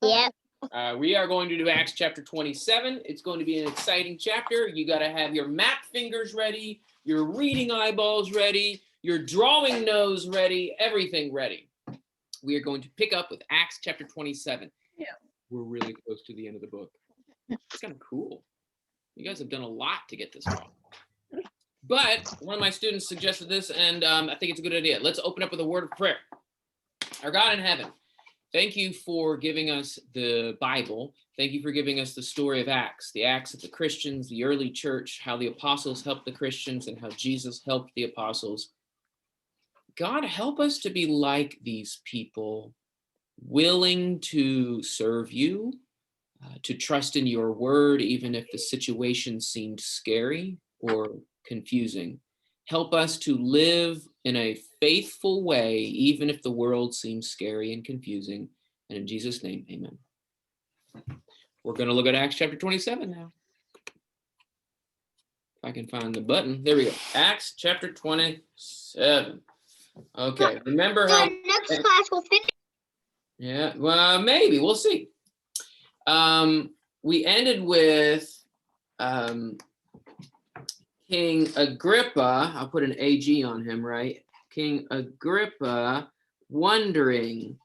Yep. We are going to do Acts chapter 27. It's going to be an exciting chapter. You got to have your map fingers ready, your reading eyeballs ready, your drawing nose ready, everything ready. We are going to pick up with Acts chapter 27. Yeah. We're really close to the end of the book. It's kind of cool. You guys have done a lot to get this far. But one of my students suggested this, and I think it's a good idea. Let's open up with a word of prayer. Our God in heaven, thank you for giving us the Bible. Thank you for giving us the story of Acts, the Acts of the Christians, the early church, how the apostles helped the Christians and how Jesus helped the apostles. God, help us to be like these people, willing to serve you, to trust in your word, even if the situation seemed scary or confusing. Help us to live in a faithful way, even if the world seems scary and confusing. And in Jesus' name, amen. We're going to look at Acts chapter 27 now. If I can find the button. There we go. Acts chapter 27. Okay, remember how... Next class will finish. Yeah, well, maybe. We'll see. We ended with King Agrippa. I'll put an AG on him, right? King Agrippa wondering.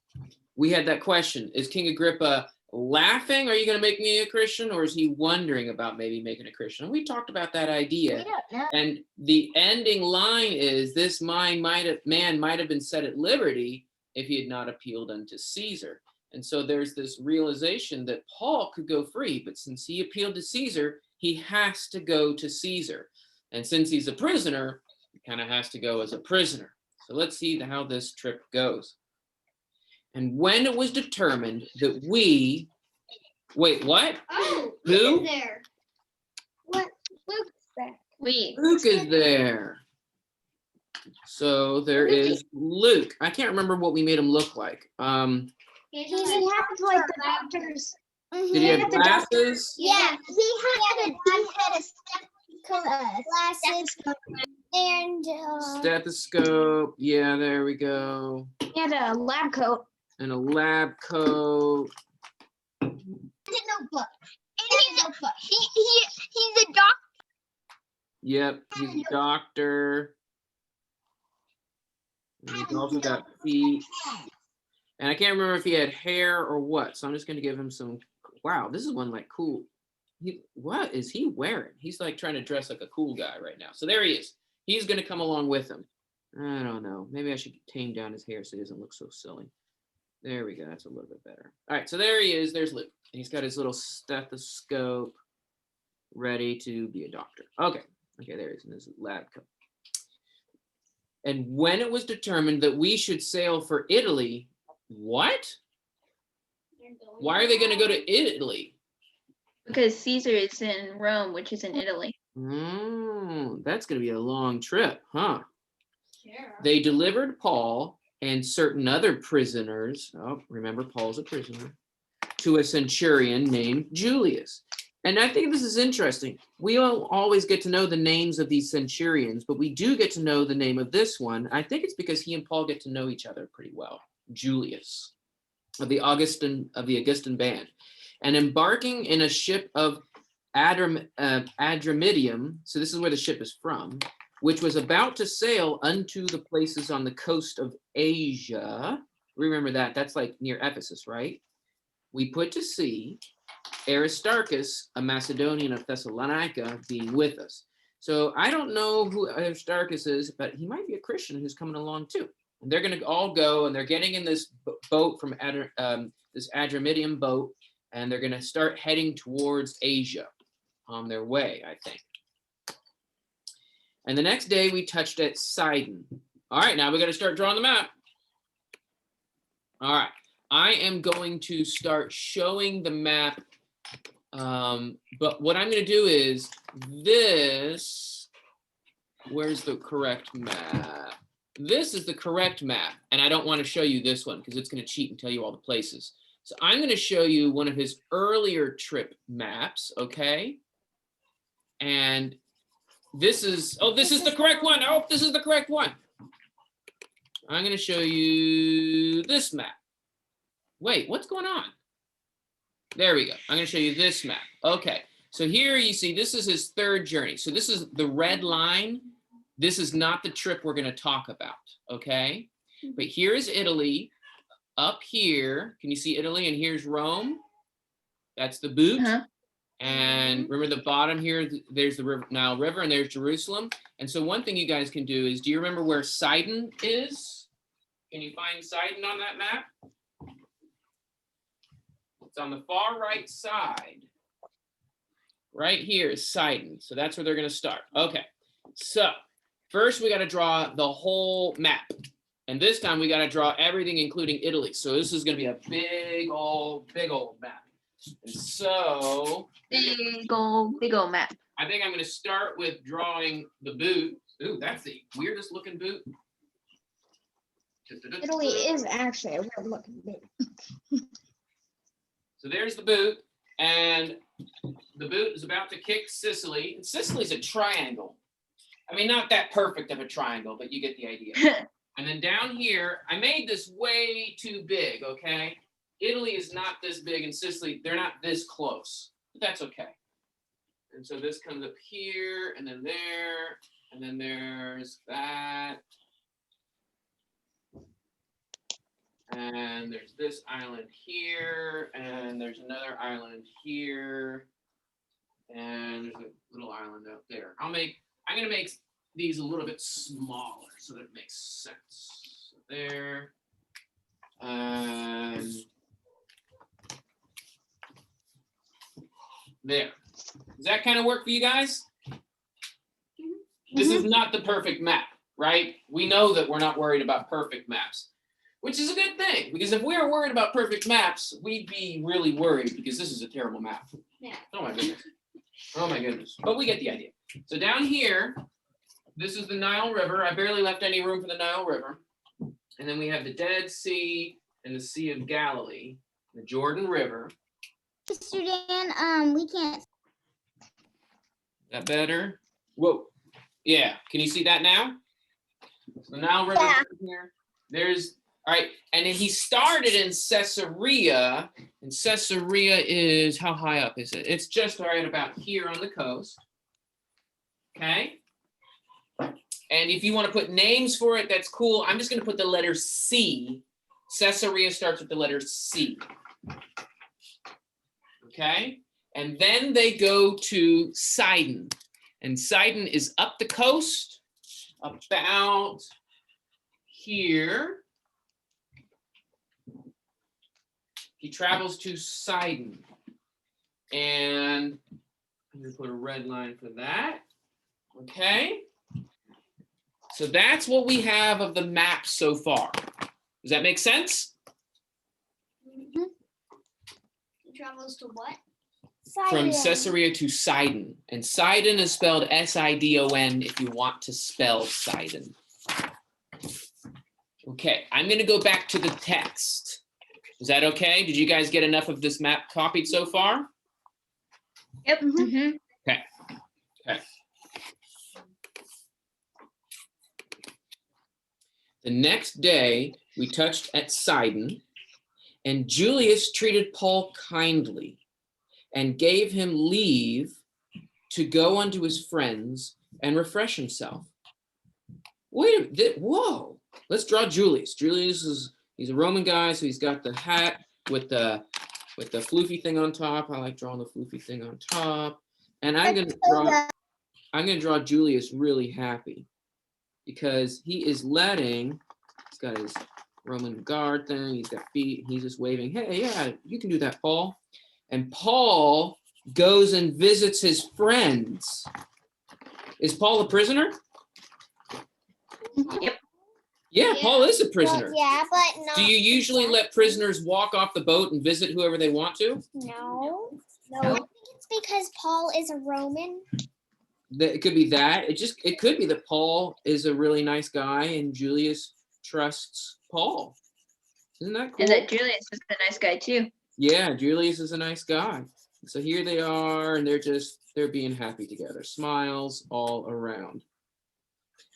We had that question. Is King Agrippa laughing? Are you going to make me a Christian? Or is he wondering about maybe making a Christian? And we talked about that idea. Yeah. And the ending line is, this man might have been set at liberty if he had not appealed unto Caesar. And so there's this realization that Paul could go free, but since he appealed to Caesar, he has to go to Caesar. And since he's a prisoner, he kind of has to go as a prisoner. So let's see how this trip goes. And when it was determined that we... Wait, what? Oh, who? Luke is there. What? Luke is there. Luke is there. So there is Luke. I can't remember what we made him look like. He had like the doctors. Did he have glasses? Yeah, he had a glasses and Stethoscope. Yeah, there we go. he had a lab coat. And a lab coat. And a notebook. He's a doctor. Yep, he's a doctor. And he's also got feet. And I can't remember if he had hair or what. So I'm just going to give him some. Wow, this is one like cool. What is he wearing? He's like trying to dress like a cool guy right now. So there he is. He's going to come along with him. I don't know. Maybe I should tame down his hair so he doesn't look so silly. There we go. That's a little bit better. All right. So there he is. There's Luke. He's got his little stethoscope ready to be a doctor. Okay. Okay. There he is in his lab coat. And when it was determined that we should sail for Italy, what? Why are they going to go to Italy? Because Caesar is in Rome, which is in Italy. That's going to be a long trip, huh? Yeah. They delivered Paul and certain other prisoners. Oh, remember, Paul's a prisoner. To a centurion named Julius. And I think this is interesting. We don't always get to know the names of these centurions, but we do get to know the name of this one. I think it's because he and Paul get to know each other pretty well. Julius of the Augustan band, and embarking in a ship of Adramyttium. So this is where the ship is from, which was about to sail unto the places on the coast of Asia. Remember that? That's like near Ephesus, right? We put to sea, Aristarchus, a Macedonian of Thessalonica, being with us. So I don't know who Aristarchus is, but he might be a Christian who's coming along too. And they're going to all go, and they're getting in this boat from this Adramyttium boat, and they're going to start heading towards Asia on their way, I think. And the next day we touched at Sidon. All right, now we got to start drawing the map. All right, I am going to start showing the map. But what I'm going to do is this. Where's the correct map? This is the correct map, and I don't want to show you this one because it's going to cheat and tell you all the places. So I'm going to show you one of his earlier trip maps, okay? And this is, this is the correct one. Oh, this is the correct one. I'm going to show you this map. Wait, what's going on? There we go. I'm going to show you this map. Okay. So here you see, this is his third journey. So this is the red line. This is not the trip we're going to talk about. Okay. But here is Italy. Up here, can you see Italy? And here's Rome. That's the boot. And remember the bottom here, there's the Nile River, and there's Jerusalem. And so one thing you guys can do is, do you remember where Sidon is? Can you find Sidon on that map? It's on the far right side. Right here is Sidon. So that's where they're going to start. Okay. So first we got to draw the whole map. And this time we got to draw everything, including Italy. So this is going to be a big old map. And so Big old map. I think I'm going to start with drawing the boot. Ooh, that's the weirdest looking boot. Italy is actually a weird looking boot. So there's the boot, and the boot is about to kick Sicily. And Sicily's a triangle. I mean, not that perfect of a triangle, but you get the idea. And then down here, I made this way too big, okay? Italy is not this big, and Sicily, they're not this close, but that's okay. And so this comes up here, and then there, and then there's that. And there's this island here, and there's another island here, and there's a little island out there. I'm gonna make these a little bit smaller so that it makes sense. So there, there. Does that kind of work for you guys? This is not the perfect map, right? We know that we're not worried about perfect maps, which is a good thing, because if we were worried about perfect maps, we'd be really worried, because this is a terrible map. Yeah. Oh my goodness. Oh my goodness. But we get the idea. So down here, this is the Nile River. I barely left any room for the Nile River. And then we have the Dead Sea and the Sea of Galilee, the Jordan River. Mr. Dan, we can't. Is that better? Whoa. Yeah. Can you see that now? So the Nile River here. There's, all right. And then he started in Caesarea. And Caesarea is, how high up is it? It's just right about here on the coast. Okay. And if you want to put names for it, that's cool. I'm just going to put the letter C. Caesarea starts with the letter C. Okay. And then they go to Sidon. And Sidon is up the coast, about here. He travels to Sidon. And I'm going to put a red line for that. Okay. So that's what we have of the map so far. Does that make sense? Mm-hmm. He travels to what? From Caesarea to Sidon. And Sidon is spelled S-I-D-O-N if you want to spell Sidon. Okay, I'm going to go back to the text. Is that okay? Did you guys get enough of this map copied so far? Yep. Okay. Okay. The next day, we touched at Sidon, and Julius treated Paul kindly and gave him leave to go unto his friends and refresh himself. Wait a minute, whoa. Let's draw Julius. He's a Roman guy, so he's got the hat with the floofy thing on top. I like drawing the floofy thing on top. And I'm gonna draw Julius really happy, because he is he's got his Roman guard thing, he's got feet, he's just waving, hey, yeah, you can do that, Paul. And Paul goes and visits his friends. Is Paul a prisoner? Yep. Yeah, Paul is a prisoner. Well, yeah, but no. Do you usually let prisoners walk off the boat and visit whoever they want to? No. I think it's because Paul is a Roman. It could be that. It could be that Paul is a really nice guy and Julius trusts Paul. Isn't that cool? And that Julius is a nice guy too. Yeah, Julius is a nice guy. So here they are, and they're being happy together. Smiles all around.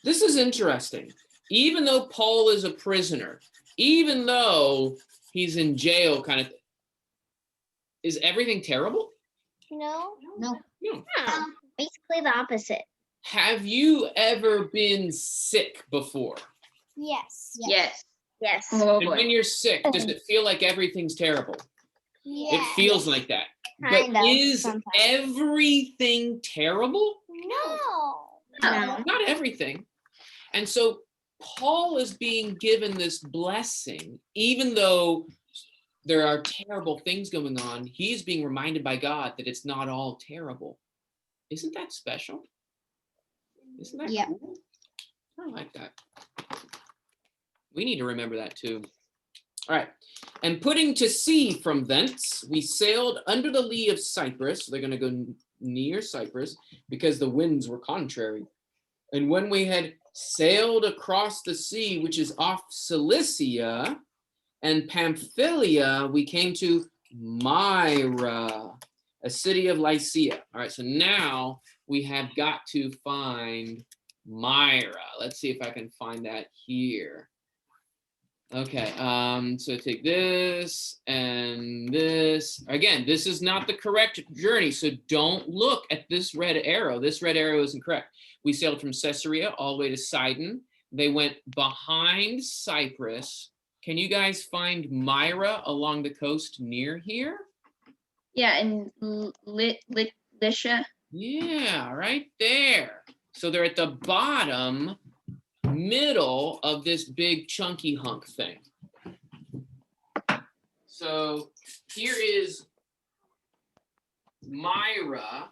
This is interesting. Even though Paul is a prisoner, even though he's in jail kind of, Is everything terrible? No. No. No. Basically the opposite. Have you ever been sick before? Yes. Yes. Yes. Oh And boy. when you're sick, does it feel like everything's terrible? Yes. It feels like that. Kind But of, is sometimes. everything terrible? No. No. Not everything. And so Paul is being given this blessing, even though there are terrible things going on, he's being reminded by God that it's not all terrible. Isn't that special? Isn't that Yeah. cool? I like that. We need to remember that too. All right. And putting to sea from thence, we sailed under the lee of Cyprus. They're going to go near Cyprus because the winds were contrary. And when we had sailed across the sea, which is off Cilicia and Pamphylia, we came to Myra, a city of Lycia. All right, so now we have got to find Myra. Let's see if I can find that here. Okay, so take this and this. Again, this is not the correct journey, so don't look at this red arrow. This red arrow isn't correct. We sailed from Caesarea all the way to Sidon. They went behind Cyprus. Can you guys find Myra along the coast near here? Yeah, and Lycia. Yeah, right there. So they're at the bottom middle of this big chunky hunk thing. So here is Myra.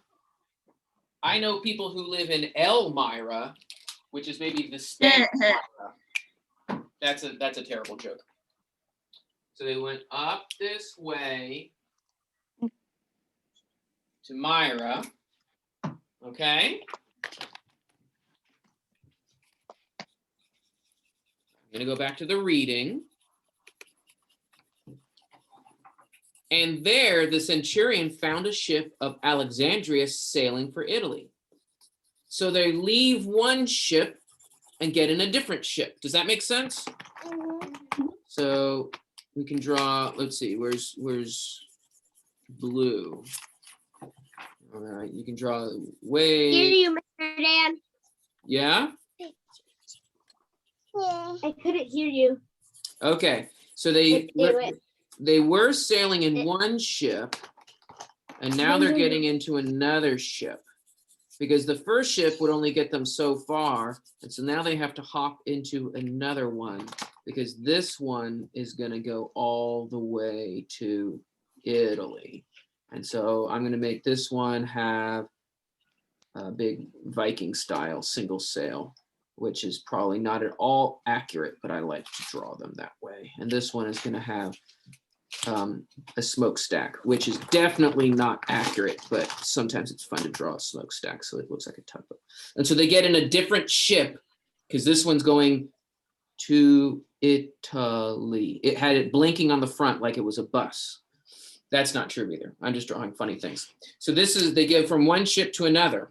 I know people who live in Elmira, which is maybe the Spanish Myra. That's a terrible joke. So they went up this way to Myra. Okay. I'm going to go back to the reading. And there the centurion found a ship of Alexandria sailing for Italy. So they leave one ship and get in a different ship. Does that make sense? Mm-hmm. So we can draw, let's see, where's blue? All right, you can draw way. Hear you, Mr. Dan. Yeah? Yeah. I couldn't hear you. Okay, so they were sailing in one ship, and now they're getting into another ship because the first ship would only get them so far, and so now they have to hop into another one because this one is going to go all the way to Italy. And so I'm going to make this one have a big Viking style single sail, which is probably not at all accurate, but I like to draw them that way. And this one is going to have a smokestack, which is definitely not accurate, but sometimes it's fun to draw a smokestack so it looks like a tugboat. And so they get in a different ship because this one's going to Italy. It had it blinking on the front like it was a bus. That's not true either. I'm just drawing funny things. So this is, they get from one ship to another.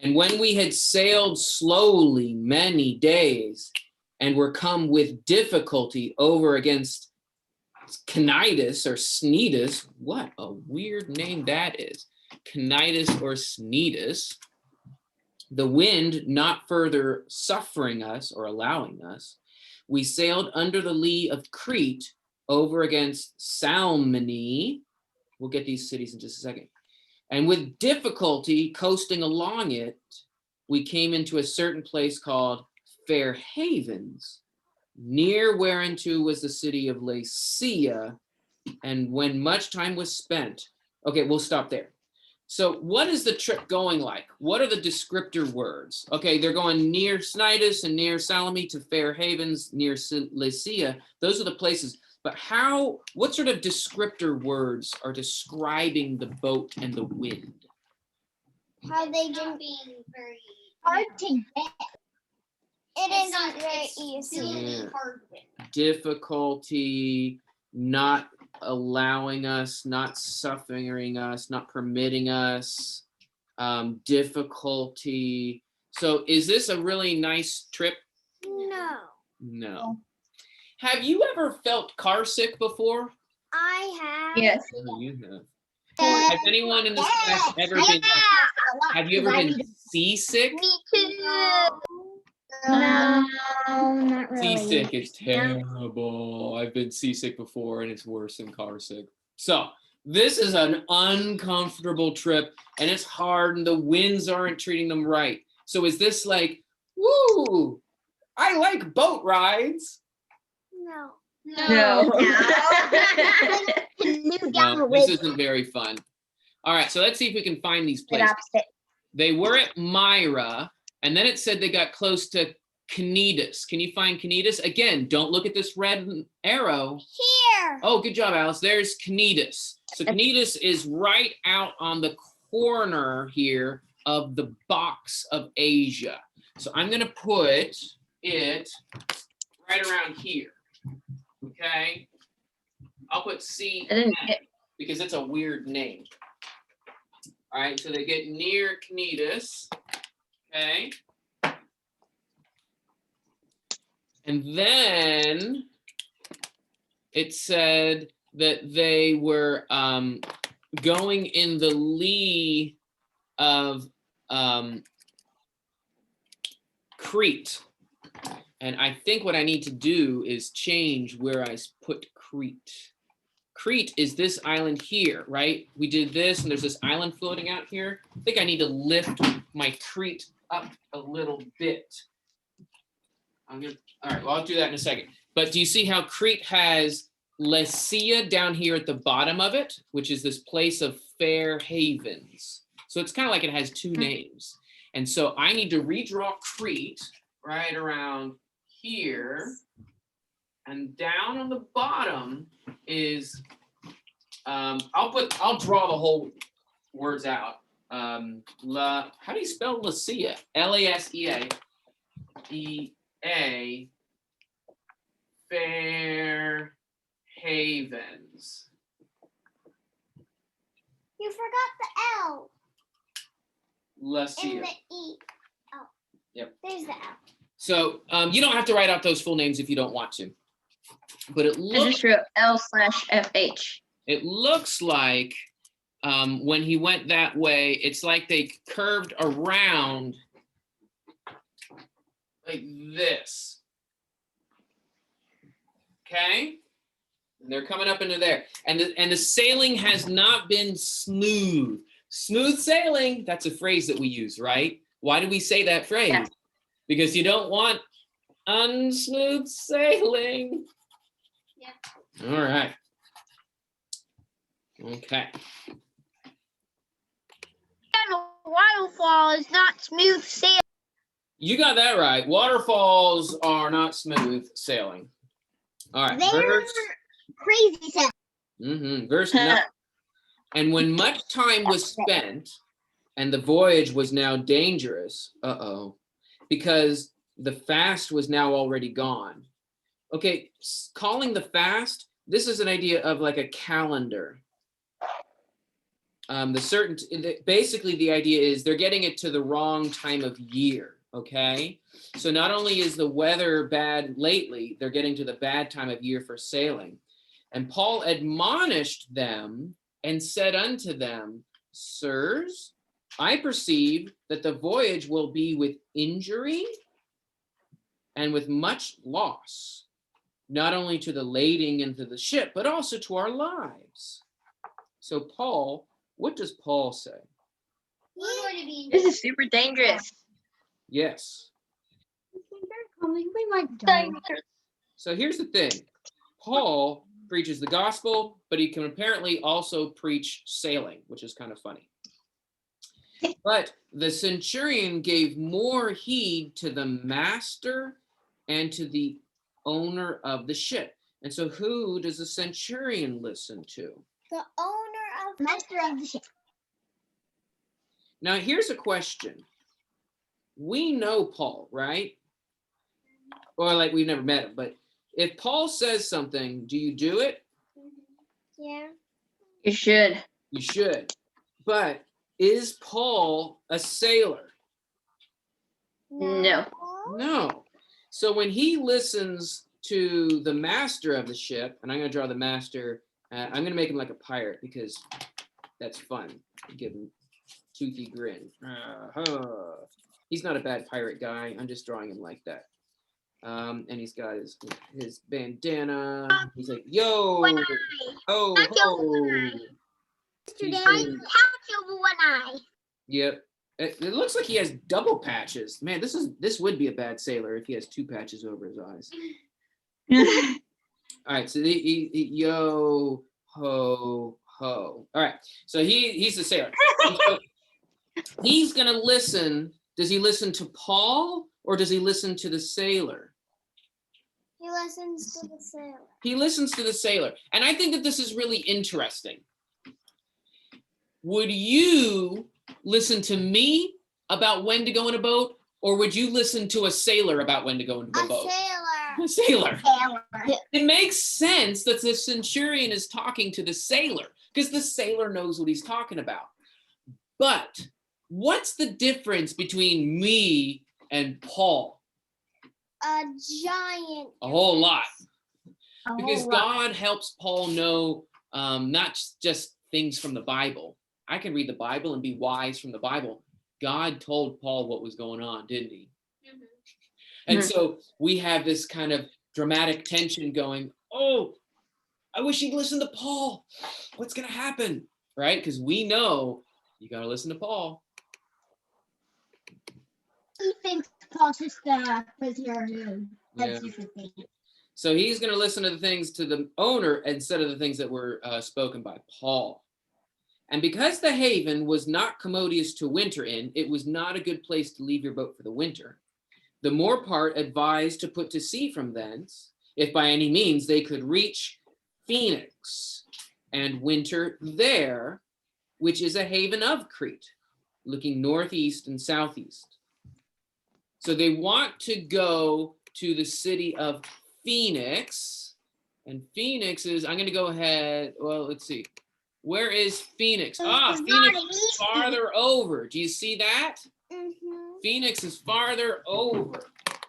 And when we had sailed slowly many days and were come with difficulty over against Cnidus or Snidus, what a weird name that is. Cnidus or Snidus, the wind not further suffering us or allowing us, we sailed under the lee of Crete over against Salmone. We'll get these cities in just a second. And with difficulty coasting along it, we came into a certain place called Fair Havens, near whereunto was the city of Lycia. And when much time was spent, okay, we'll stop there. So what is the trip going like? What are the descriptor words? Okay, they're going near Snidus and near Salome to Fair Havens, near Lycia. Those are the places. But what sort of descriptor words are describing the boat and the wind? How they can be very hard to get. It isn't very easy. Yeah. Difficulty, not allowing us, not suffering us, not permitting us, difficulty. So is this a really nice trip? No. No. Have you ever felt car sick before? I have. Yes. You have. Has anyone in this class ever been? Have you ever been seasick? Me too. No, not really. Seasick is terrible. I've been seasick before, and it's worse than car sick. So this is an uncomfortable trip, and it's hard, and the winds aren't treating them right. So is this like, woo, I like boat rides? No. No. No, this isn't very fun. All right, so let's see if we can find these places. They were at Myra, and then it said they got close to Cnidus. Can you find Cnidus? Again, don't look at this red arrow. Here. Oh, good job, Alice. There's Cnidus. So Cnidus is right out on the corner here of the box of Asia. So I'm going to put it right around here. Okay? I'll put C because it's a weird name. All right, so they get near Cnidus. Okay. And then it said that they were going in the lee of Crete. And I think what I need to do is change where I put Crete. Crete is this island here, right? We did this and there's this island floating out here. I think I need to lift my Crete up a little bit. All right, well, I'll do that in a second. But do you see how Crete has Lycia down here at the bottom of it, which is this place of fair havens? So it's kind of like it has two names. And so I need to redraw Crete right around here. And down on the bottom is, I'll draw the whole words out. How do you spell Lycia? Lasea. Fair Havens. You forgot the L. Lycia. And the E. Oh. Yep. There's the L. So you don't have to write out those full names if you don't want to. But it I looks, just wrote L/FH. it looks like when he went that way, it's like they curved around like this. Okay? And they're coming up into there. And the sailing has not been smooth. Smooth sailing, that's a phrase that we use, right? Why do we say that phrase? Yeah. Because you don't want unsmooth sailing. Yeah. All right. Okay. And a waterfall is not smooth sailing. You got that right. Waterfalls are not smooth sailing. All right. They're crazy stuff. Verse 9. And when much time was spent, and the voyage was now dangerous, because the fast was now already gone. Okay, calling the fast, this is an idea of like a calendar. Basically the idea is they're getting it to the wrong time of year, okay? So not only is the weather bad lately, they're getting to the bad time of year for sailing. And Paul admonished them and said unto them, Sirs, I perceive that the voyage will be with injury and with much loss, not only to the lading and to the ship, but also to our lives. So Paul, what does Paul say? This is super dangerous. Yes. We might die. So here's the thing. Paul preaches the gospel, but he can apparently also preach sailing, which is kind of funny. But the centurion gave more heed to the master and to the owner of the ship. And so who does the centurion listen to? The owner of master of the ship. Now, here's a question. We know Paul, right? Or like we've never met him, but if Paul says something, do you do it? Yeah. You should. You should. But is Paul a sailor? No. No. So when he listens to the master of the ship, and I'm going to draw the master I'm gonna make him like a pirate because that's fun. Give him toothy grin. He's not a bad pirate guy. I'm just drawing him like that. And he's got his bandana. He's like, yo, ho, ho. Today, patch over one eye. Yep. It looks like he has double patches. Man, this would be a bad sailor if he has 2 patches over his eyes. All right, so yo, ho, ho. All right, so he's the sailor. So he's gonna listen. Does he listen to Paul or does he listen to the sailor? He listens to the sailor. He listens to the sailor. And I think that this is really interesting. Would you listen to me about when to go in a boat, or would you listen to a sailor about when to go into a boat? A sailor. It makes sense that the centurion is talking to the sailor because the sailor knows what he's talking about. But what's the difference between me and Paul? A giant. A whole lot. Because God helps Paul know not just things from the Bible. I can read the Bible and be wise from the Bible. God told Paul what was going on, didn't he? Mm-hmm. And so we have this kind of dramatic tension going, oh, I wish he'd listen to Paul. What's going to happen? Right? Because we know you got to listen to Paul. He thinks Paul's just a prisoner who Yeah. So he's going to listen to the things to the owner instead of the things that were spoken by Paul. And because the haven was not commodious to winter in, it was not a good place to leave your boat for the winter. The more part advised to put to sea from thence, if by any means they could reach Phoenix and winter there, which is a haven of Crete, looking northeast and southeast. So they want to go to the city of Phoenix, and Phoenix is, I'm going to go ahead, well, let's see. Where is Phoenix? Phoenix is farther over. Do you see that? Mm-hmm. Phoenix is farther over.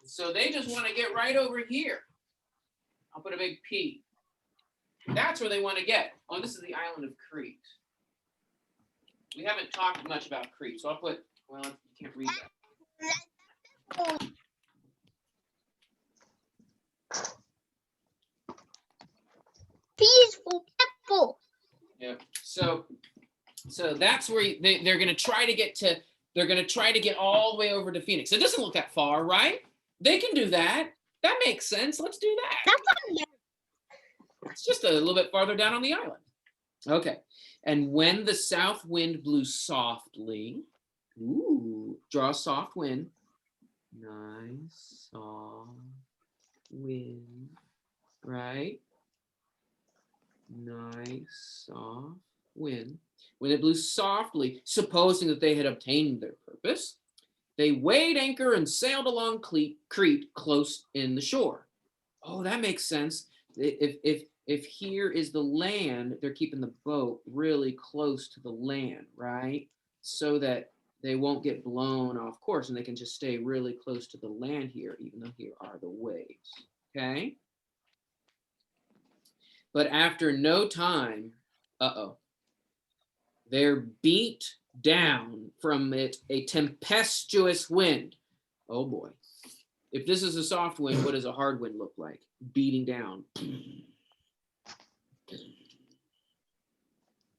So they just want to get right over here. I'll put a big P. That's where they want to get. Oh, this is the island of Crete. We haven't talked much about Crete, so I'll put, well, you can't read that. Peaceful, peaceful. Yeah. So that's where they're going to try to get to. They're going to try to get all the way over to Phoenix. It doesn't look that far, right? They can do that. That makes sense. Let's do that. It's just a little bit farther down on the island. Okay. And when the south wind blew softly, draw a soft wind. Nice soft wind, right? Nice soft wind. When it blew softly, supposing that they had obtained their purpose, they weighed anchor and sailed along Crete close in the shore. Oh, that makes sense. If here is the land, they're keeping the boat really close to the land, right? So that they won't get blown off course and they can just stay really close to the land here, even though here are the waves, okay? But after no time, they're beat down from it a tempestuous wind. Oh boy. If this is a soft wind, what does a hard wind look like? Beating down.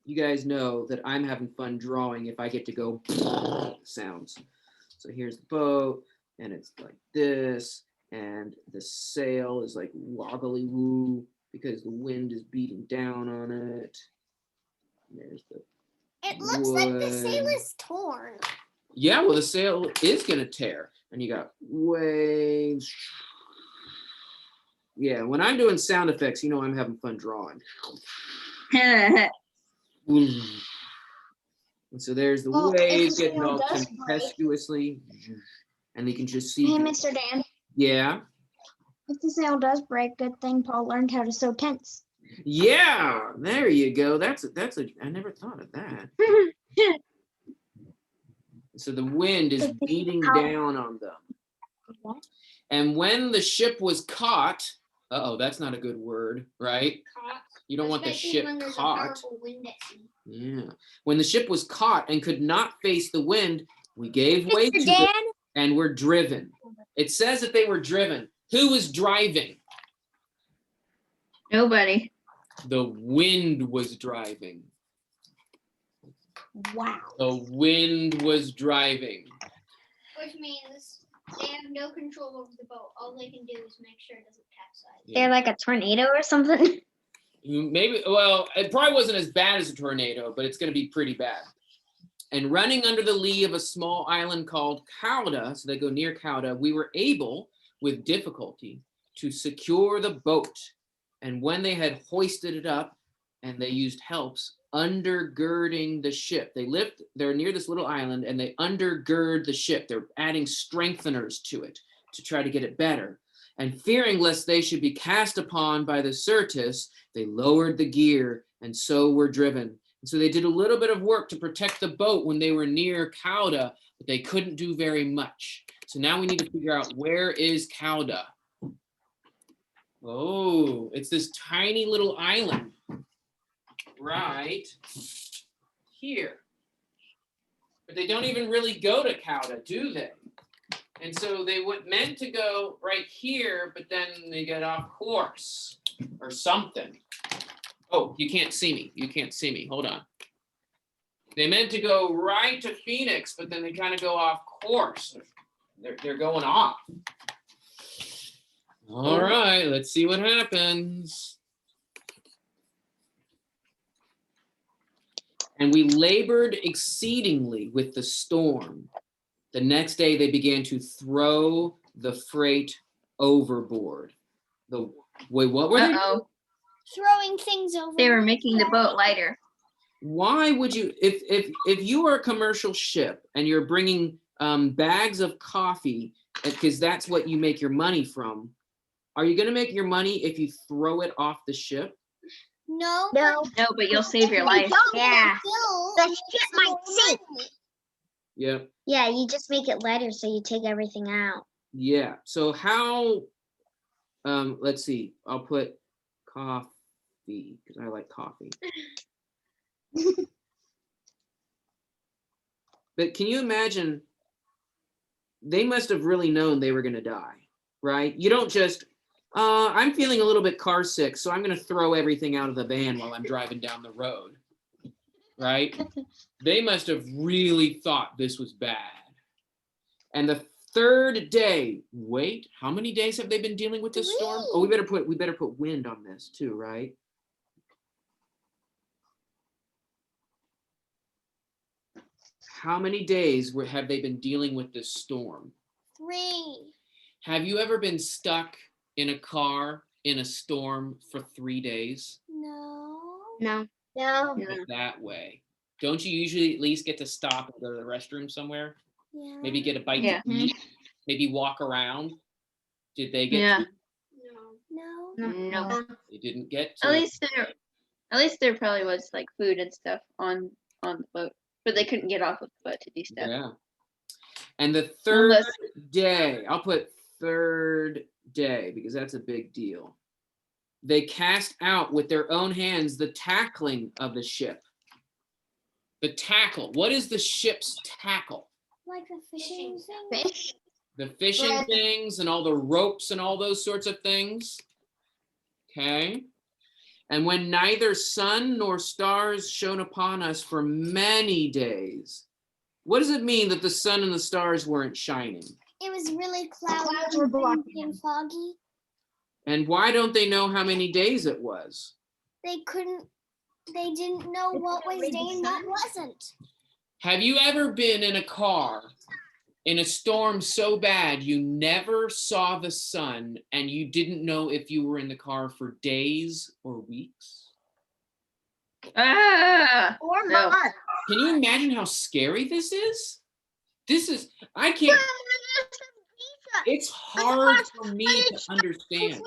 You guys know that I'm having fun drawing if I get to go sounds. So here's the boat, and it's like this, and the sail is like wobbly woo because the wind is beating down on it. And there's the It looks like the sail is torn. Yeah, well, the sail is gonna tear, and you got waves. Yeah, when I'm doing sound effects, you know I'm having fun drawing. And so there's the waves getting all tempestuously, and you can just see. Hey, Mr. Dan. Yeah. If the sail does break, good thing Paul learned how to sew tents. Yeah, there you go. That's a. I never thought of that. So the wind is beating down on them. And when the ship was caught, that's not a good word, right? Caught. You don't want the Especially ship when there's a caught. powerful wind at sea. Yeah. When the ship was caught and could not face the wind, we gave way to Mr. it Dan? and were driven. It says that they were driven. Who was driving? Nobody. The wind was driving. Wow. The wind was driving. Which means they have no control over the boat. All they can do is make sure it doesn't capsize. They're like a tornado or something. Maybe, well, it probably wasn't as bad as a tornado, but it's going to be pretty bad. And running under the lee of a small island called Cauda, so they go near Cauda, we were able, with difficulty, to secure the boat. And when they had hoisted it up, and they used helps, undergirding the ship. They're near this little island, and they undergird the ship. They're adding strengtheners to it to try to get it better. And fearing lest they should be cast upon by the Syrtis, they lowered the gear, and so were driven. And so they did a little bit of work to protect the boat when they were near Cauda, but they couldn't do very much. So now we need to figure out, where is Cauda? Oh, it's this tiny little island right here. But they don't even really go to Cauda, do they? And so they meant to go right here, but then they get off course or something. Oh, you can't see me. You can't see me. Hold on. They meant to go right to Phoenix, but then they kind of go off course. They're going off. All right, let's see what happens. And we labored exceedingly with the storm. The next day they began to throw the freight overboard. Wait, what were they? Uh-oh. Throwing things over. They were making the boat lighter. Why would you, if you are a commercial ship and you're bringing bags of coffee, because that's what you make your money from, are you going to make your money if you throw it off the ship? No. No. No, but you'll save your life. Yeah. The ship might sink. Yep. Yeah, you just make it lighter so you take everything out. Yeah. So how, let's see, I'll put coffee because I like coffee. But can you imagine, they must have really known they were going to die, right? You don't just, I'm feeling a little bit car sick, so I'm going to throw everything out of the van while I'm driving down the road, right? They must have really thought this was bad. And the third day, wait, how many days have they been dealing with this storm? Oh, we better put wind on this too, right? How many days have they been dealing with this storm? 3. Have you ever been stuck in a car in a storm for 3 days? No. No. No. Like that way. Don't you usually at least get to stop and go to the restroom somewhere? Yeah. Maybe get a bite Yeah. to eat? Maybe walk around? Did they get Yeah. to? No. No. They didn't get to. At least there probably was like food and stuff on the boat, but they couldn't get off of the boat to do stuff. Yeah. And the third Unless- day, I'll put third day because that's a big deal. They cast out with their own hands the tackling of the ship. The tackle. What is the ship's tackle? Like the fishing thing. Fish. The fishing things and all the ropes and all those sorts of things. Okay. And when neither sun nor stars shone upon us for many days. What does it mean that the sun and the stars weren't shining? It was really cloudy Clouds were blocking and foggy. And why don't they know how many days it was? They didn't know what was day and what wasn't. Have you ever been in a car in a storm so bad you never saw the sun and you didn't know if you were in the car for days or weeks? Ah! Or No. months. Can you imagine how scary this is? I can't, it's hard for me to understand.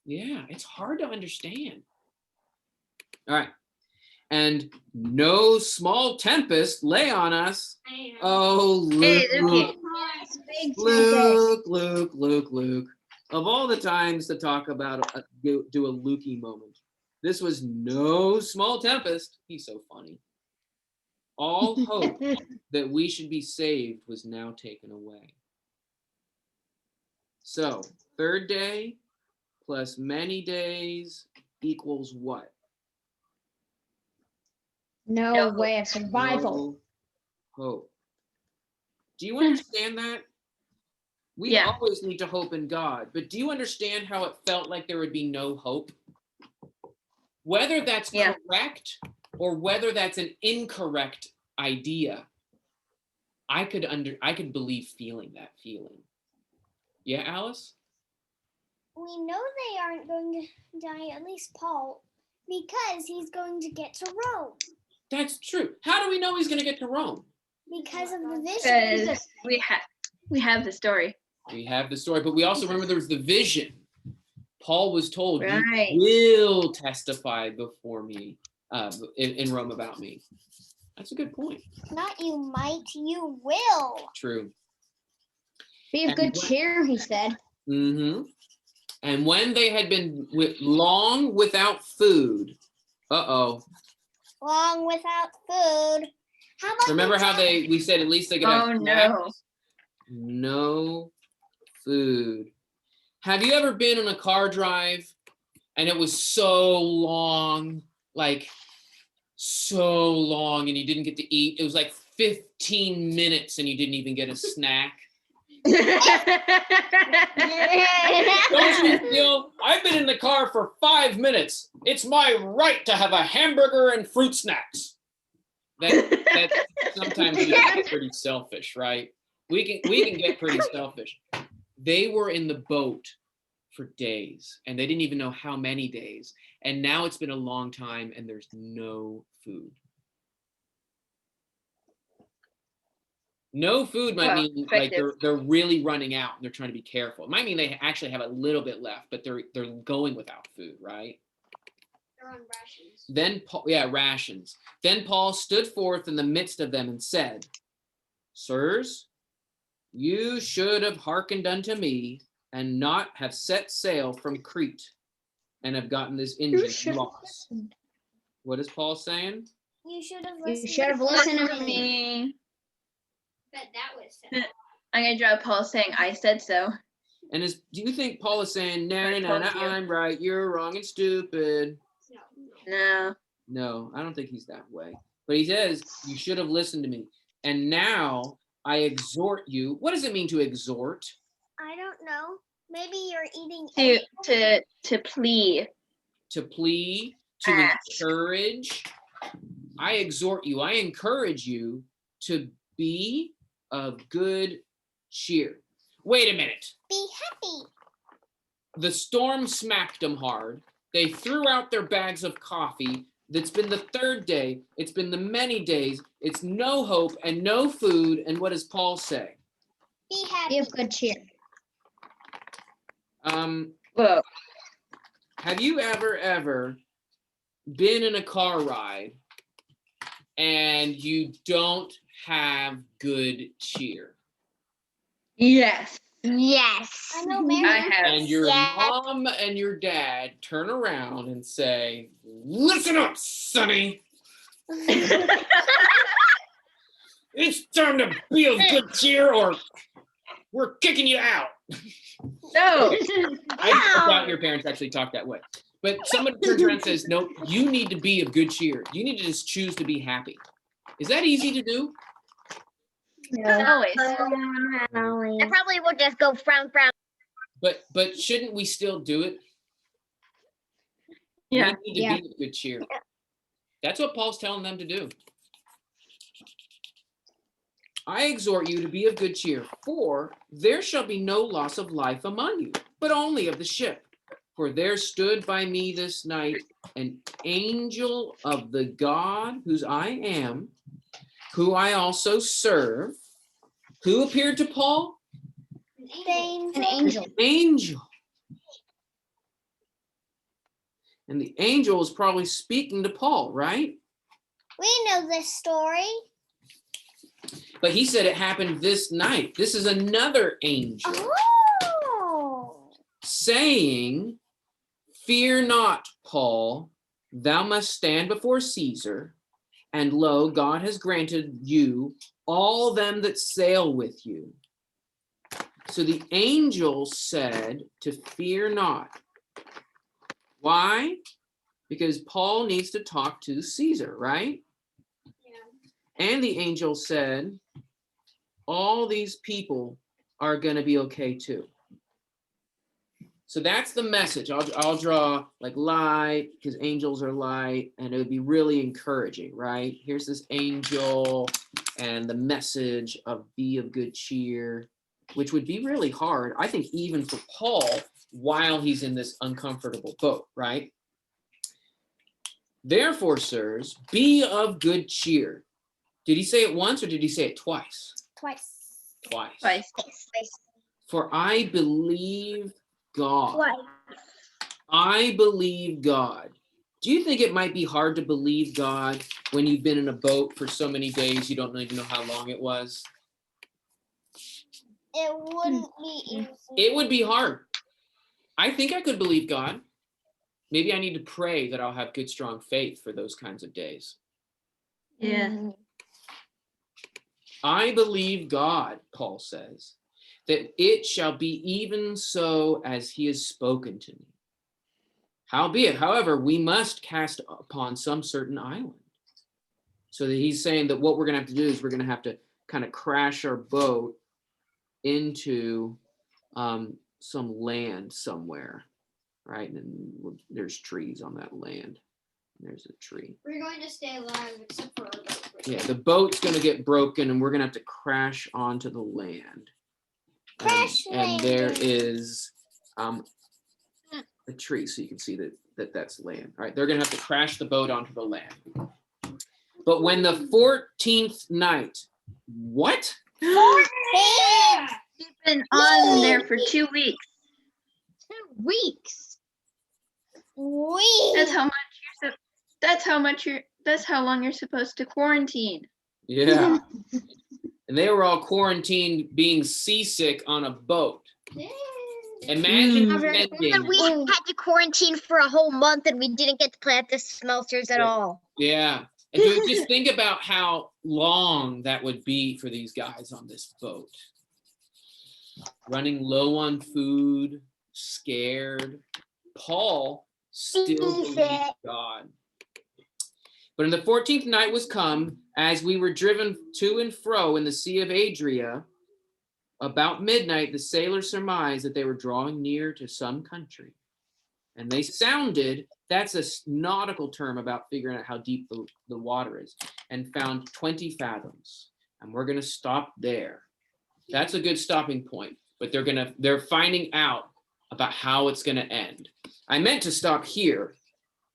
Yeah, it's hard to understand. All right. And no small tempest lay on us. Oh, Hey, Luke, look. Luke. Of all the times to talk about, do a Lukey moment. This was no small tempest. He's so funny. All hope that we should be saved was now taken away. So, third day plus many days equals what? No way of survival. No hope. Do you understand that? We Yeah. always need to hope in God, but do you understand how it felt like there would be no hope? Whether that's Yeah. correct or whether that's an incorrect idea, I could believe feeling that feeling. Yeah, Alice? We know they aren't going to die, at least Paul, because he's going to get to Rome. That's true. How do we know he's going to get to Rome? Because of the vision. Because we have the story. We have the story, but we also remember there was the vision. Paul was told, Right. you will testify before me in Rome about me. That's a good point. Not you might, you will. True. Be of good cheer, he said. Mm-hmm. And when they had been long without food, Long without food. How about remember how we said at least they could have Oh snacks? no. No food. Have you ever been on a car drive and it was so long, like so long, and you didn't get to eat? It was like 15 minutes and you didn't even get a snack. Don't you feel? I've been in the car for 5 minutes. It's my right to have a hamburger and fruit snacks. That sometimes we can get pretty selfish, right? We can get pretty selfish. They were in the boat for days, and they didn't even know how many days. And now it's been a long time, and there's no food. No food might mean like they're really running out and they're trying to be careful. It might mean they actually have a little bit left, but they're going without food, right? They're on rations. Then rations. Then Paul stood forth in the midst of them and said, Sirs, you should have hearkened unto me and not have set sail from Crete and have gotten this engine lost. What is Paul saying? You should have You listened. should have listened to me. But that was sad. I'm gonna draw Paul saying, "I said so." And do you think Paul is saying, no, I told you. I'm right, you're wrong and stupid? No. No, I don't think he's that way. But he says, you should have listened to me. And now I exhort you. What does it mean to exhort? I don't know. Maybe you're eating To plea. To plea, to Ask. encourage. I exhort you, I encourage you to be of good cheer. Wait a minute. Be happy. The storm smacked them hard. They threw out their bags of coffee. It's been the third day. It's been the many days. It's no hope and no food. And what does Paul say? Be happy. Be of good cheer. Whoa. Have you ever been in a car ride and you don't have good cheer? Yes. Yes. I know Mary. I have. And your Yes. mom and your dad turn around and say, listen up, Sonny. It's time to be of good cheer or we're kicking you out. No. I doubt your parents actually talk that way. But somebody turns around and says, no, you need to be of good cheer. You need to just choose to be happy. Is that easy to do? Always. I probably will just go frown. But shouldn't we still do it? Yeah. We need to be of good cheer. That's what Paul's telling them to do. I exhort you to be of good cheer, for there shall be no loss of life among you, but only of the ship. For there stood by me this night an angel of the God whose I am, who I also serve. Who appeared to Paul? An angel. Angel. And the angel is probably speaking to Paul, right? We know this story. But he said it happened this night. This is another angel Oh. saying, fear not, Paul, thou must stand before Caesar, and lo, God has granted you all them that sail with you. So the angel said to fear not. Why? Because Paul needs to talk to Caesar, right? Yeah. And the angel said, all these people are going to be okay too. So that's the message. I'll draw like light, because angels are light, and it would be really encouraging, right? Here's this angel and the message of be of good cheer, which would be really hard, I think, even for Paul while he's in this uncomfortable boat, right? Therefore, sirs, be of good cheer. Did he say it once or did he say it twice? Twice. Twice. For I believe God. Twice. I believe God. Do you think it might be hard to believe God when you've been in a boat for so many days you don't even know how long it was? It wouldn't be easy. It would be hard. I think I could believe God. Maybe I need to pray that I'll have good, strong faith for those kinds of days. Yeah. I believe God, Paul says, that it shall be even so as he has spoken to me. Howbeit, however, we must cast upon some certain island. So that he's saying that what we're going to have to do is we're going to have to kind of crash our boat into some land somewhere, right? And there's trees on that land. There's a tree. We're going to stay alive except for our boat. Yeah, the boat's going to get broken and we're going to have to crash onto the land. And there is a tree, so you can see that's land. All right, they're going to have to crash the boat onto the land. But when the 14th night, what? You've been on there for 2 weeks. 2 weeks. That's how much that's how long you're supposed to quarantine. Yeah. And they were all quarantined being seasick on a boat. Imagine spending. We had to quarantine for a whole month and we didn't get to plant the smelters at all. Yeah. And just think about how long that would be for these guys on this boat. Running low on food, scared. Paul still believed God. But in the 14th night was come, as we were driven to and fro in the Sea of Adria, about midnight, the sailors surmised that they were drawing near to some country. And they sounded, that's a nautical term about figuring out how deep the water is, and found 20 fathoms. And we're going to stop there. That's a good stopping point, but they're finding out about how it's going to end. I meant to stop here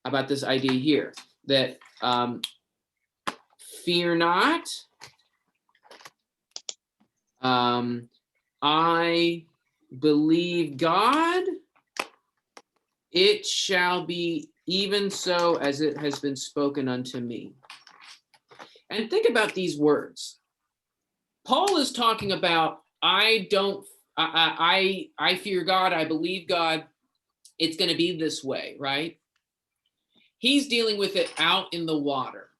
about this idea here, that fear not. I believe God. It shall be even so as it has been spoken unto me. And think about these words. Paul is talking about, I fear God, I believe God, it's going to be this way, right? He's dealing with it out in the water.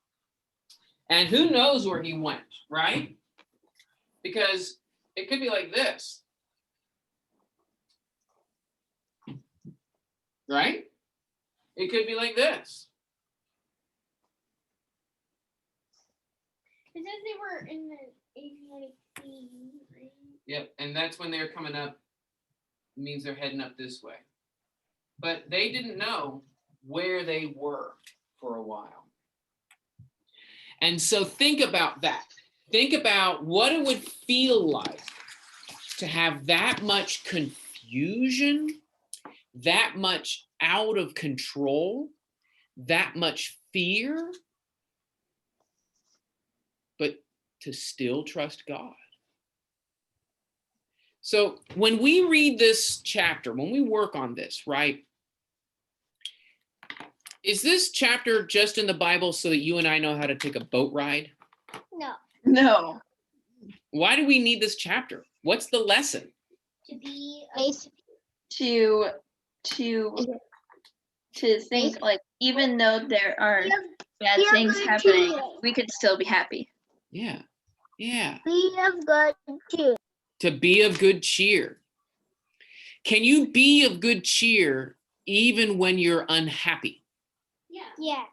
And who knows where he went, right? Because it could be like this. Right? It could be like this. It says they were in the Adriatic Sea, right? Yep, and that's when they're coming up. It means they're heading up this way. But they didn't know where they were for a while. And so think about that. Think about what it would feel like to have that much confusion, that much out of control, that much fear, but to still trust God. So when we read this chapter, when we work on this, right? Is this chapter just in the Bible so that you and I know how to take a boat ride? No. Why do we need this chapter? What's the lesson? To be To think like even though there are bad Be of things good happening, cheer. we could still be happy. Yeah. Yeah. Be of good cheer. To be of good cheer. Can you be of good cheer even when you're unhappy? Yeah.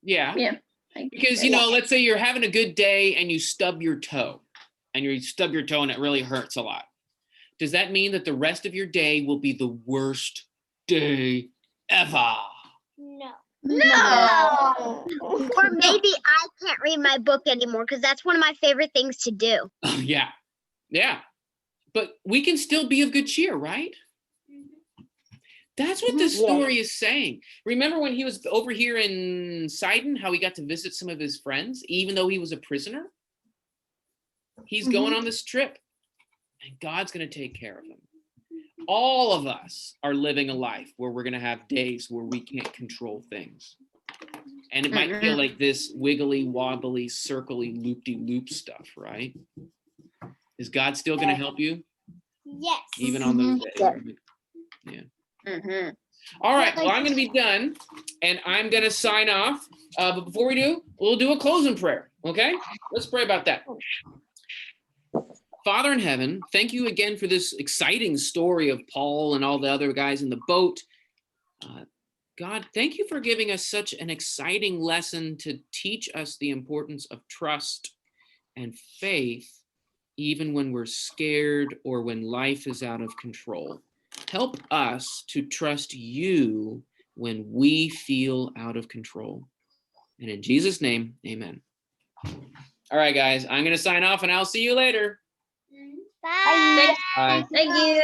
Yeah. Yeah. I Because, guess. let's say you're having a good day and you stub your toe and it really hurts a lot. Does that mean that the rest of your day will be the worst day ever? No. No. Or maybe I can't read my book anymore because that's one of my favorite things to do. Oh, yeah. Yeah. But we can still be of good cheer, right? That's what this story is saying. Remember when he was over here in Sidon, how he got to visit some of his friends, even though he was a prisoner? He's going on this trip, and God's going to take care of him. All of us are living a life where we're going to have days where we can't control things. And it might feel like this wiggly, wobbly, circly, loop-de-loop stuff, right? Is God still going to help you? Yes. Even on those days? Yeah. Mm-hmm. All right, well, I'm going to be done, and I'm going to sign off. But before we do, we'll do a closing prayer, okay? Let's pray about that. Father in heaven, thank you again for this exciting story of Paul and all the other guys in the boat. God, thank you for giving us such an exciting lesson to teach us the importance of trust and faith, even when we're scared or when life is out of control. Help us to trust you when we feel out of control. And in Jesus' name, amen. All right, guys, I'm going to sign off and I'll see you later. Bye. Bye. Thank you.